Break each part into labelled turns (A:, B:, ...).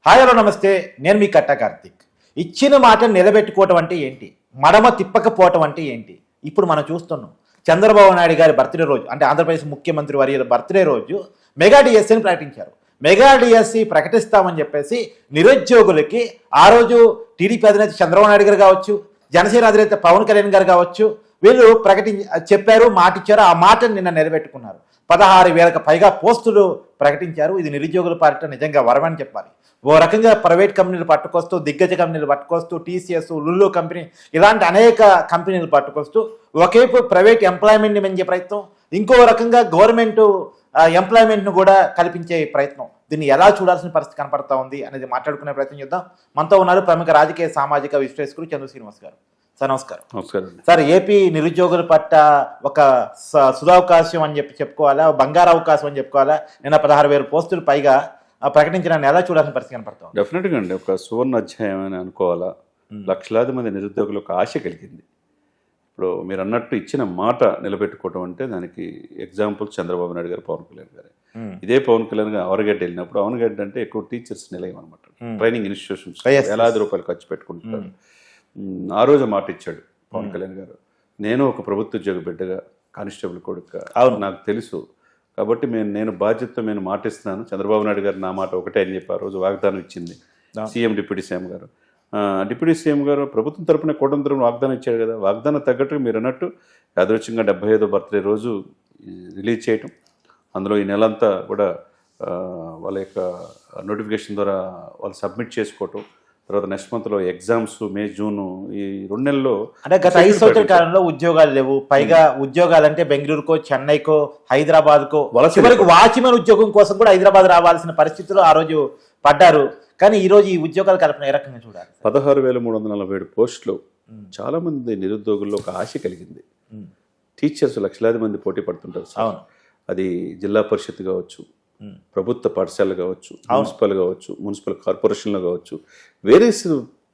A: Hi hello నమస్తే, నేను మీ కట్ట కార్తీక్. ఇచ్చిన మాటను నిలబెట్టుకోవటం అంటే ఏంటి, మడమ తిప్పకపోవటం అంటే ఏంటి, ఇప్పుడు మనం చూస్తున్నాం. చంద్రబాబు నాయుడు గారి బర్త్డే రోజు, అంటే ఆంధ్రప్రదేశ్ ముఖ్యమంత్రి వర్యుల బర్త్డే రోజు మెగా డిఎస్సీని ప్రకటించారు. మెగా డిఎస్సీ ప్రకటిస్తామని చెప్పేసి నిరుద్యోగులకి ఆ రోజు టీడీపీ అధినేత చంద్రబాబు నాయుడు గారు కావచ్చు, జనసేన అధినేత పవన్ కళ్యాణ్ గారు కావచ్చు, వీళ్ళు చెప్పారు, మాట ఇచ్చారు. ఆ మాటను నిన్న నిలబెట్టుకున్నారు. 16,000కు పైగా పోస్టులు ప్రకటించారు. ఇది నిరుద్యోగుల పార్టీ నిజంగా వరమని చెప్పాలి. ఓ రకంగా ప్రైవేట్ కంపెనీలు పట్టుకొస్తూ, దిగ్గజ కంపెనీలు పట్టుకొస్తూ, టీసీఎస్, లుల్లు కంపెనీ, ఇలాంటి అనేక కంపెనీలు పట్టుకొస్తూ ఒకవైపు ప్రైవేట్ ఎంప్లాయ్మెంట్ని పెంచే ప్రయత్నం, ఇంకో రకంగా గవర్నమెంట్ ఎంప్లాయ్మెంట్ను కూడా కల్పించే ప్రయత్నం. దీన్ని ఎలా చూడాల్సిన పరిస్థితి కనపడతా ఉంది అనేది మాట్లాడుకునే ప్రయత్నం చేద్దాం. మనతో ఉన్నారు ప్రముఖ రాజకీయ సామాజిక విశ్లేషకుడు చంద్ర శ్రీనివాస్ గారు. సార్ నమస్కారం.
B: నమస్కారం
A: సార్, ఏపీ నిరుద్యోగుల పట్ల ఒక సుధావకాశం అని చెప్పుకోవాలా, బంగారు అవకాశం అని చెప్పుకోవాలా? నిన్న 16,000 పోస్టులు పైగా ప్రకటించడాన్ని ఎలా చూడాల్సిన పరిస్థితి కనపడతాం?
B: డెఫినెట్గా అండి, ఒక సువర్ణ అధ్యాయం అని అనుకోవాలా. లక్షలాది మంది నిరుద్యోగులకు ఆశ కలిగింది. ఇప్పుడు మీరు అన్నట్టు ఇచ్చిన మాట నిలబెట్టుకోవడం అంటే దానికి ఎగ్జాంపుల్ చంద్రబాబు నాయుడు గారు, పవన్ కళ్యాణ్ గారు. ఇదే పవన్ కళ్యాణ్ గారు అవరగడ్డ వెళ్ళినప్పుడు, అవనగడ్డ అంటే ఎక్కువ టీచర్స్ నిలయం అనమాట, ట్రైనింగ్ ఇన్స్టిట్యూషన్స్, వేలాది రూపాయలు ఖర్చు పెట్టుకుంటారు. ఆ రోజు మాట ఇచ్చాడు పవన్ కళ్యాణ్ గారు, నేను ఒక ప్రభుత్వ ఉద్యోగ బిడ్డగా, కానిస్టేబుల్ కొడుకుగా నాకు తెలుసు కాబట్టి నేను బాధ్యతతో నేను మాటిస్తున్నాను. చంద్రబాబు నాయుడు గారు నా మాట ఒకటే అని చెప్పి ఆ రోజు వాగ్దానం ఇచ్చింది సీఎం, డిప్యూటీ సీఎం గారు. డిప్యూటీ సీఎం గారు ప్రభుత్వం తరపున కూటమి తరపున వాగ్దానం ఇచ్చాడు కదా. వాగ్దానం తగ్గట్టు మీరు అన్నట్టు యాదృచ్ఛికంగా 75వ బర్త్డే రోజు రిలీజ్ చేయటం, అందులో ఈ నెలంతా కూడా వాళ్ళ యొక్క నోటిఫికేషన్ ద్వారా వాళ్ళు సబ్మిట్ చేసుకోవటం, తర్వాత నెక్స్ట్ మంత్లో ఎగ్జామ్స్ మే జూన్, ఈ 2 నెలల్లో
A: అంటే గత 5 సంవత్సరాల కాలంలో ఉద్యోగాలు లేవు. పైగా ఉద్యోగాలు అంటే బెంగళూరుకో, చెన్నైకో, హైదరాబాద్కో, చివరికి వాచ్మెన్ ఉద్యోగం కోసం కూడా హైదరాబాద్ రావాల్సిన పరిస్థితులు ఆ రోజు పడ్డారు. కానీ ఈ రోజు ఈ ఉద్యోగాల కల్పన ఏ రకంగా చూడాలి?
B: 16,347 పోస్టులు. చాలా మంది నిరుద్యోగుల్లో ఒక ఆశ కలిగింది. టీచర్స్ లక్షలాది మంది పోటీ పడుతుంటారు. అది జిల్లా పరిషత్ కావచ్చు, ప్రభుత్వ పాఠశాలలు కావచ్చు, మున్సిపల్ కావచ్చు, మున్సిపల్ కార్పొరేషన్లో కావచ్చు, వేరియస్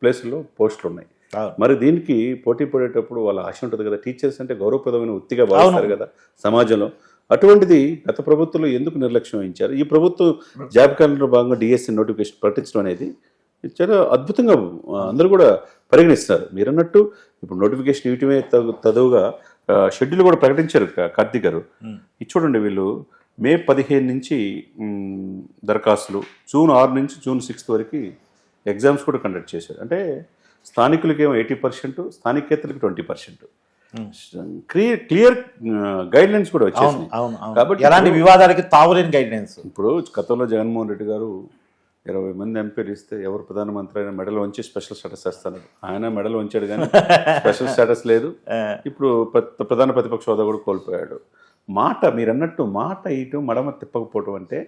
B: ప్లేసుల్లో పోస్టులు ఉన్నాయి. మరి దీనికి పోటీ పడేటప్పుడు వాళ్ళ ఆశ ఉంటుంది కదా. టీచర్స్ అంటే గౌరవప్రదమైన వృత్తిగా భావిస్తారు కదా సమాజంలో. అటువంటిది గత ప్రభుత్వంలో ఎందుకు నిర్లక్ష్యం వహించారు? ఈ ప్రభుత్వం జాబ్ క్యాలెండర్లో భాగంగా డిఎస్సీ నోటిఫికేషన్ ప్రకటించడం అనేది చాలా అద్భుతంగా అందరూ కూడా పరిగణిస్తారు. మీరు అన్నట్టు ఇప్పుడు నోటిఫికేషన్ ఇవ్వటమే తదువుగా షెడ్యూల్ కూడా ప్రకటించారు కార్తీక్ గారు. ఇది చూడండి, వీళ్ళు మే 15 నుంచి దరఖాస్తులు, జూన్ 6 నుంచి జూన్ 6 వరకు ఎగ్జామ్స్ కూడా కండక్ట్ చేశారు. అంటే స్థానికులకేమో 80%, స్థానికేతలకు 20%. క్లియర్ గైడ్ లైన్స్ కూడా వచ్చేసింది.
A: కాబట్టి ఎలాంటి వివాదాలకి తావులేని గైడ్ లైన్స్.
B: ఇప్పుడు గతంలో జగన్మోహన్ రెడ్డి గారు 20 మంది ఎంపీలు ఇస్తే ఎవరు ప్రధానమంత్రి అయినా మెడల్ వంచి స్పెషల్ స్టేటస్ చేస్తాడు. ఆయన మెడల్ వంచాడు కానీ స్పెషల్ స్టేటస్ లేదు. ఇప్పుడు ప్రధాన ప్రతిపక్ష హోదా కూడా కోల్పోయాడు. మాట మీరు అన్నట్టు మాట ఇటు మడమ తిప్పకపోవటం అంటే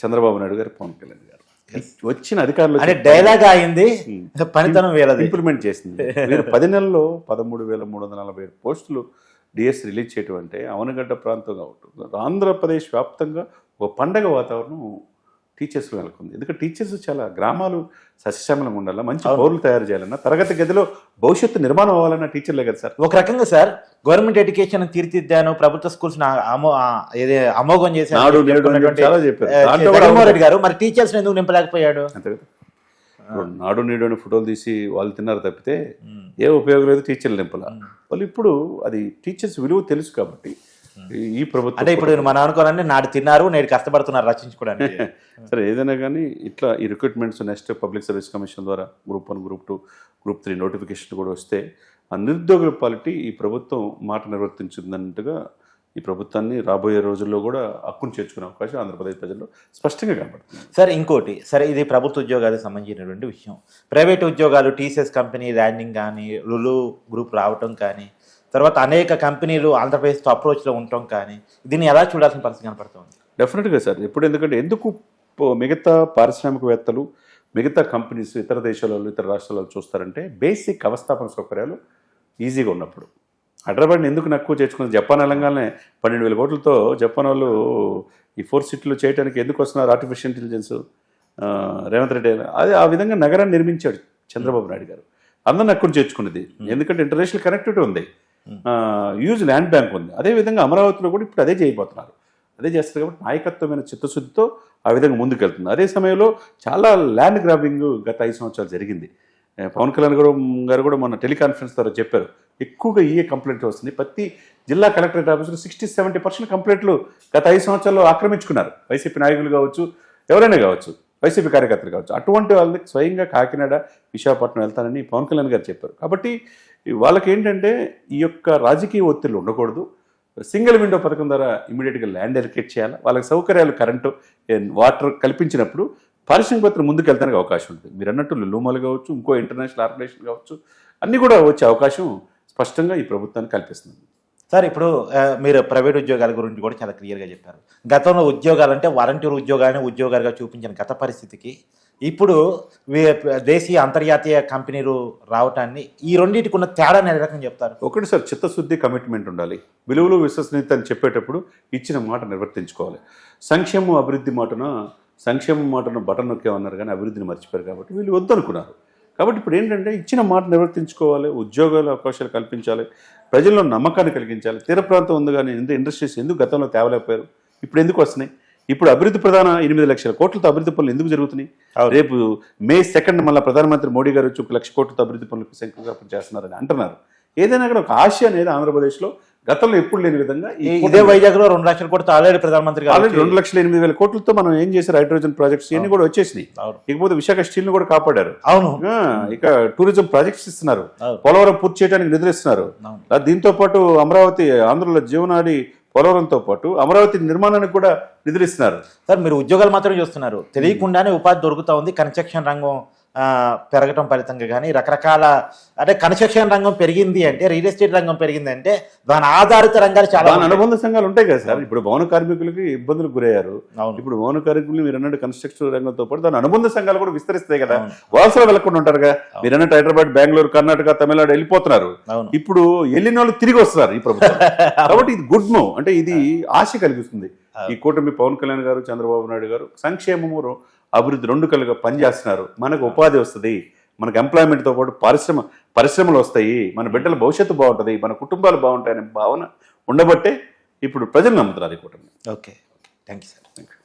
B: చంద్రబాబు నాయుడు గారు, పవన్ కళ్యాణ్ గారు వచ్చిన అధికారులు
A: డైలాగ్ అయింది, పనితనం వేరేది
B: ఇంప్లిమెంట్ చేసింది. మీరు 10 నెలల్లో 13,347 పోస్టులు డిఎస్ రిలీజ్ చేయటం అంటే అవనగడ్డ ప్రాంతంగా ఉంటుంది. ఆంధ్రప్రదేశ్ వ్యాప్తంగా ఒక పండగ వాతావరణం టీచర్స్ నెలకొంది. ఎందుకంటే టీచర్స్ చాలా గ్రామాలు సస్యశ్యామలంగా ఉండాలా, మంచి పౌరులు తయారు చేయాలన్నా, తరగతి గదిలో భవిష్యత్తు నిర్మాణం అవ్వాలన్న టీచర్లే కదా సార్.
A: ఒక రకంగా సార్ గవర్నమెంట్ ఎడ్యుకేషన్ తీర్చిదిద్దాను, ప్రభుత్వ స్కూల్స్ అమోఘం చేశాను
B: చాలా చెప్పారు
A: జగన్మోహన్ రెడ్డి గారు. మరి టీచర్స్ ఎందుకు నింపలేకపోయాడు?
B: అంతే కదా. నాడు నేడు అని ఫోటోలు తీసి వాళ్ళు తిన్నారు తప్పితే ఏ ఉపయోగం లేదు, టీచర్లు నింపల. వాళ్ళు ఇప్పుడు అది టీచర్స్ విలువ తెలుసు కాబట్టి ఈ ప్రభుత్వం
A: అంటే ఇప్పుడు మనం అనుకోవాలంటే నాడు తిన్నారు, నేడు కష్టపడుతున్నారు రచించుకోవడానికి.
B: సరే, ఏదైనా కానీ ఇట్లా ఈ recruitments next public service commission ద్వారా గ్రూప్ 1, గ్రూప్ 2, గ్రూప్ 3 నోటిఫికేషన్ కూడా వస్తే ఆ నిరుద్యోగుల పాలిటీ ఈ ప్రభుత్వం మాట నిర్వర్తించిందన్నట్టుగా ఈ ప్రభుత్వాన్ని రాబోయే రోజుల్లో కూడా హక్కును చేర్చుకునే అవకాశం ఆంధ్రప్రదేశ్ ప్రజల్లో స్పష్టంగా కనబడుతుంది.
A: సరే, ఇంకోటి, సరే ఇది ప్రభుత్వ ఉద్యోగాలకు సంబంధించినటువంటి విషయం. ప్రైవేట్ ఉద్యోగాలు, టీసీఎస్ కంపెనీ ల్యాండింగ్ కానీ, లులు గ్రూప్ రావటం కానీ, తర్వాత అనేక కంపెనీలు ఆంధ్రప్రదేశ్తో అప్రోచ్లో ఉండటం కానీ, దీన్ని ఎలా చూడాల్సిన పరిస్థితి కనపడుతుంది?
B: డెఫినెట్గా సార్. ఇప్పుడు ఎందుకు మిగతా పారిశ్రామికవేత్తలు, మిగతా కంపెనీస్ ఇతర దేశాలలో, ఇతర రాష్ట్రాలలో చూస్తారంటే బేసిక్ అవస్థాపన సౌకర్యాలు ఈజీగా ఉన్నప్పుడు. హైదరాబాద్ని ఎందుకు నక్కువ చేర్చుకున్నది? జపాన్ వెళ్ళంగానే 12,000 కోట్లతో జపాన్ వాళ్ళు ఈ 4 సిటీలు చేయడానికి ఎందుకు వస్తున్నారు? ఆర్టిఫిషియల్ ఇంటెలిజెన్స్, రేవంత్ రెడ్డి అది ఆ విధంగా నగరాన్ని నిర్మించాడు చంద్రబాబు నాయుడు గారు. అందరిని నక్కువ చేర్చుకున్నది ఎందుకంటే ఇంటర్నేషనల్ కనెక్టివిటీ ఉంది, హ్యూజ్ ల్యాండ్ బ్యాంక్ ఉంది. అదేవిధంగా అమరావతిలో కూడా ఇప్పుడు అదే చేయబోతున్నారు. అదే చేస్తారు కాబట్టి నాయకత్వమైన చిత్తశుద్ధితో ఆ విధంగా ముందుకెళ్తుంది. అదే సమయంలో చాలా ల్యాండ్ గ్రాబింగ్ గత 5 సంవత్సరాలు జరిగింది. పవన్ కళ్యాణ్ గారు కూడా మొన్న టెలికాన్ఫరెన్స్ ద్వారా చెప్పారు, ఎక్కువగా ఈఏ కంప్లైంట్ వస్తుంది. ప్రతి జిల్లా కలెక్టరేట్ ఆఫీసులో 60-70% కంప్లైంట్లు గత 5 సంవత్సరాల్లో ఆక్రమించుకున్నారు. వైసీపీ నాయకులు కావచ్చు, ఎవరైనా కావచ్చు, వైసీపీ కార్యకర్తలు కావచ్చు. అటువంటి వాళ్ళకి స్వయంగా కాకినాడ, విశాఖపట్నం వెళ్తానని పవన్ కళ్యాణ్ గారు చెప్పారు. కాబట్టి వాళ్ళకి ఏంటంటే ఈ యొక్క రాజకీయ ఒత్తిళ్ళు ఉండకూడదు. సింగిల్ విండో పథకం ద్వారా ఇమీడియట్గా ల్యాండ్ ఎలికేట్ చేయాలి. వాళ్ళకి సౌకర్యాలు, కరెంటు, వాటర్ కల్పించినప్పుడు పారిశ్రామికవేత్తలు ముందుకు వెళ్తానికి అవకాశం ఉంటుంది. మీరు అన్నట్టు లుమాలు కావచ్చు, ఇంకో ఇంటర్నేషనల్ ఆర్గనైజేషన్ కావచ్చు, అన్నీ కూడా వచ్చే అవకాశం స్పష్టంగా ఈ ప్రభుత్వాన్ని కల్పిస్తుంది.
A: సార్, ఇప్పుడు మీరు ప్రైవేట్ ఉద్యోగాల గురించి కూడా చాలా క్లియర్గా చెప్పారు. గతంలో ఉద్యోగాలు అంటే వాలంటీర్ ఉద్యోగాలుగా చూపించిన గత పరిస్థితికి ఇప్పుడు దేశీయ అంతర్జాతీయ కంపెనీలు రావటాన్ని, ఈ రెండింటికి ఉన్న తేడాని ఏ రకంగా చెప్తారు?
B: ఒకటి సార్, చిత్తశుద్ధి, కమిట్మెంట్ ఉండాలి. విలువలు, విశ్వసనీయత అని చెప్పేటప్పుడు ఇచ్చిన మాట నిర్వర్తించుకోవాలి. సంక్షేమం అభివృద్ధి సంక్షేమం మాటను బటన్ నొక్కేమన్నారు కానీ అభివృద్ధిని మర్చిపోయారు. కాబట్టి వీళ్ళు వద్దనుకున్నారు. కాబట్టి ఇప్పుడు ఏంటంటే ఇచ్చిన మాట నిర్వర్తించుకోవాలి, ఉద్యోగాల అవకాశాలు కల్పించాలి, ప్రజల్లో నమ్మకాన్ని కలిగించాలి. తీర ప్రాంతం ఉంది కానీ ఇండస్ట్రీస్ ఎందుకు గతంలో తేవలేకపోయారు, ఇప్పుడు ఎందుకు వస్తున్నాయి? ఇప్పుడు అభివృద్ధి ప్రధాన 8 లక్షల కోట్లతో అభివృద్ధి పనులు ఎందుకు జరుగుతున్నాయి? రేపు May 2 మళ్ళీ ప్రధానమంత్రి మోడీ గారు వచ్చి 1 లక్ష కోట్లతో అభివృద్ధి పనులకు శంకుస్థాపన చేస్తున్నారని అంటున్నారు. ఏదైనా కూడా ఒక ఆశ అనేది ఆంధ్రప్రదేశ్లో గతంలో ఎప్పుడు లేని విధంగా
A: ఇదే వైజాగ్లో 2 లక్షల కోట్లతో ఆల్రెడీ ప్రధానమంత్రి
B: ఆల్రెడీ 2,08,000 కోట్లతో మనం ఏం చేశారు, హైడ్రోజన్ ప్రాజెక్ట్స్ ఇవన్నీ కూడా వచ్చేసినాయి. ఇకపోతే విశాఖ స్టీల్ ను కూడా కాపాడారు.
A: అవును,
B: ఇక టూరిజం ప్రాజెక్ట్స్ ఇస్తున్నారు, పోలవరం పూర్తి చేయడానికి నిధులు ఇస్తున్నారు. దీంతో పాటు అమరావతి, ఆంధ్రలో జీవనాడి పోలవరంతో పాటు అమరావతి నిర్మాణానికి కూడా నిధులు ఇస్తున్నారు.
A: సార్, మీరు ఉద్యోగాలు మాత్రమే చూస్తున్నారు, తెలియకుండానే ఉపాధి దొరుకుతూ ఉంది. కన్స్ట్రక్షన్ రంగం పెరగటం ఫలితంగా కానీ రకరకాల, అంటే కన్స్ట్రక్షన్ రంగం పెరిగింది అంటే, రియల్ ఎస్టేట్ రంగం పెరిగింది అంటే దాని ఆధారిత రంగాలు చాలా
B: అనుబంధ సంఘాలు ఉంటాయి కదా సార్. ఇప్పుడు భవన కార్మికులకి ఇబ్బందులకు గురయ్యారు. ఇప్పుడు భవన కార్మికులు మీరు అన్నట్టు కన్స్ట్రక్షన్ రంగంతో పాటు దాని అనుబంధ సంఘాలు కూడా విస్తరిస్తాయి కదా. వలసలు వెళ్ళకుండా ఉంటారుగా. మీరు అన్నట్టు హైదరాబాద్, బెంగళూరు, కర్ణాటక, తమిళనాడు వెళ్ళిపోతున్నారు. ఇప్పుడు వెళ్ళిన వాళ్ళు తిరిగి వస్తున్నారు ఈ ప్రభుత్వం. కాబట్టి ఇది గుడ్ మూవ్. అంటే ఇది ఆశ కలిగిస్తుంది. ఈ కూటమి పవన్ కళ్యాణ్ గారు, చంద్రబాబు నాయుడు గారు సంక్షేమము, అభివృద్ధి 2 కలుగా పనిచేస్తున్నారు. మనకు ఉపాధి వస్తుంది, మనకు ఎంప్లాయ్మెంట్తో పాటు పరిశ్రమలు వస్తాయి, మన బిడ్డల భవిష్యత్తు బాగుంటుంది, మన కుటుంబాలు బాగుంటాయనే భావన ఉండబట్టే ఇప్పుడు ప్రజలు నమ్ముతున్నారు ఈ కూటమి.
A: Okay, thank you sir.